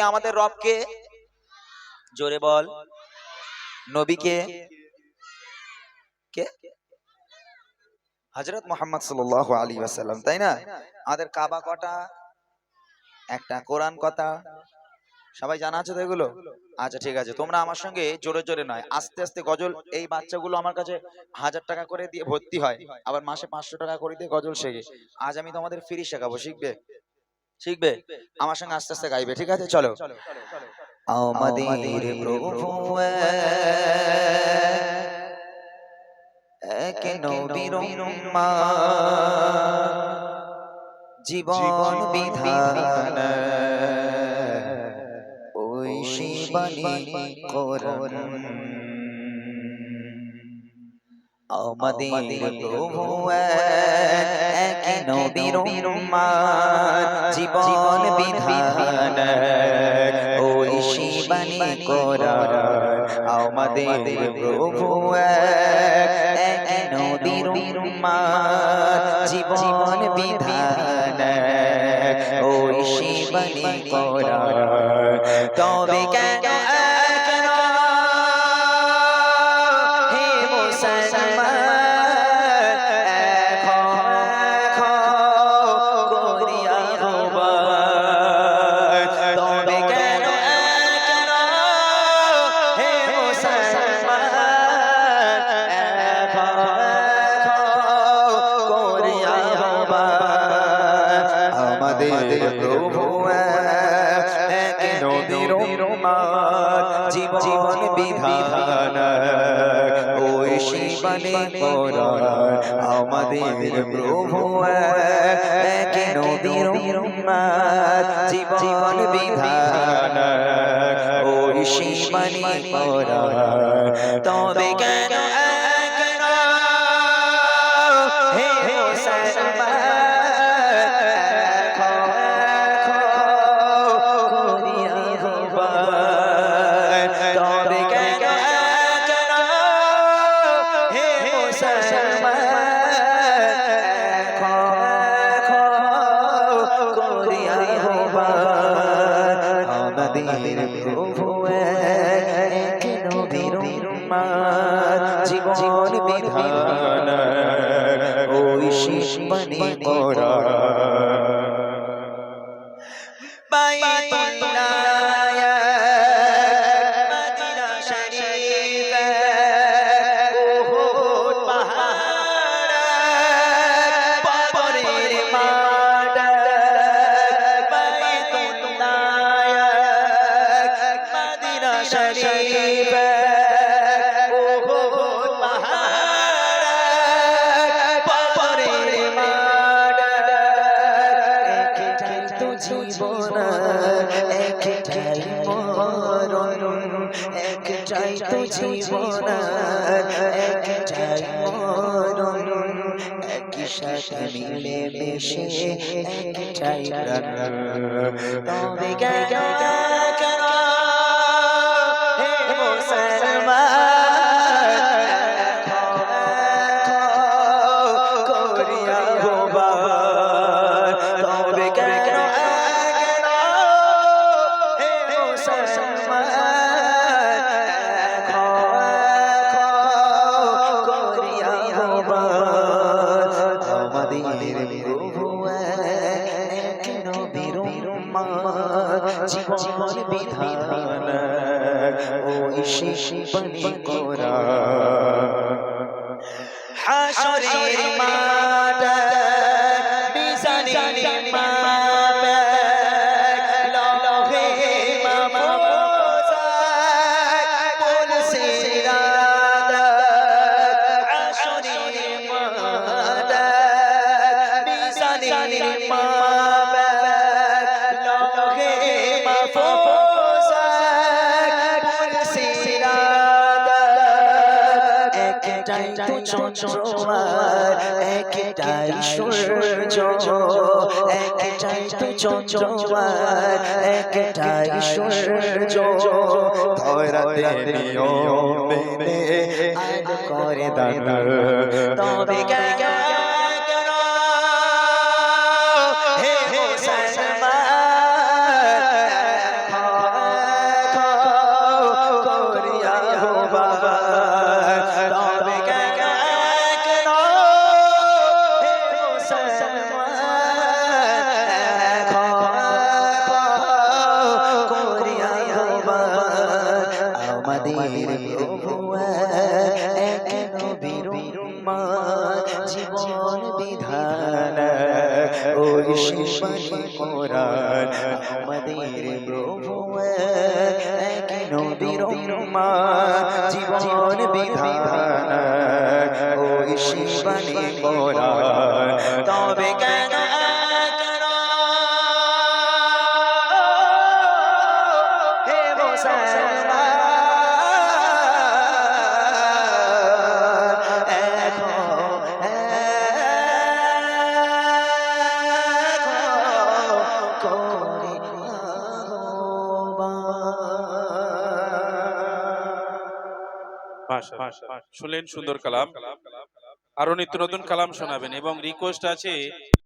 আমাদের রবকে জোরে বল। নবীকে কে? হযরত মুহাম্মদ সাল্লাল্লাহু আলাইহি ওয়াসাল্লাম, তাই না? আমাদের কাবা কটা? একটা। কোরআন কটা? সবাই জানা আছে তো এগুলো? আচ্ছা ঠিক আছে, তোমরা আমার সঙ্গে জোরে জোরে নয়, আস্তে আস্তে গজল। এই বাচ্চাগুলো আমার কাছে 1000 টাকা করে দিয়ে ভর্তি হয়, আবার মাসে 500 টাকা করে দিয়ে গজল শেখে। আজ আমি তোমাদের ফ্রি শেখাবো, শিখবে? শিখবে? আমার সঙ্গে আস্তে আস্তে গাইবে, ঠিক আছে? চলো। আমাদের প্রভু এক নবীর উম্মত, জীবন বিধান ঐশী বাণী কোরআন। আমাদের প্রভু এক নবীর উম্মত, জীবন বিধান ঐশী বাণী কোরআন। আমাদের প্রভু এক নবীর উম্মত, জীবন বিধান ঐশী বাণী কোরআন। তবে কেন জীবন বিধান ঐশী বাণী কোরআন। আমাদের প্রভু এক নবীর উম্মত, জীবন বিধান ঐশী বাণী কোরআন। তবে কেন হে মুসলমান জীবন বিধান ঐশী বাণী কোরআন। একটাই তো জীবন, একটাই মরণ, একই সাথে মিলে মিশে একটাই প্রাণ। তবে কেন হে মুসলমান করিয়া গোবার? তবে কেন হে মুসলমান জীবন বিধান ঐশী বাণী কোরআন। হাশরের মাঠ মিজানের মাপ লৌহে মাহফুজ বলছে রাত। হাশরের মাঠ মিজানের মাপ লৌহে মাহফুজ বলছে রাত। একটাই তো চন্দ্র একটাই সূর্য, একটাই তো চন্দ্র একটাই সূর্য। ধরাতে নিয়ম মেনে আলো করে দান। তবে কেন হে মুসলমান আমাদের প্রভু এক নবীর উম্মত জীবন বিধান ওই শিবানী কোরআন আমাদের প্রভু এক নবীর উম্মত জীবন বিধান ওই শিবানী কোরআন তবে কেন হে মুসলমান শুনলেন সুন্দর কালাম, আরো নিত্য নতুন কালাম শোনাবেন এবং রিকোয়েস্ট আছে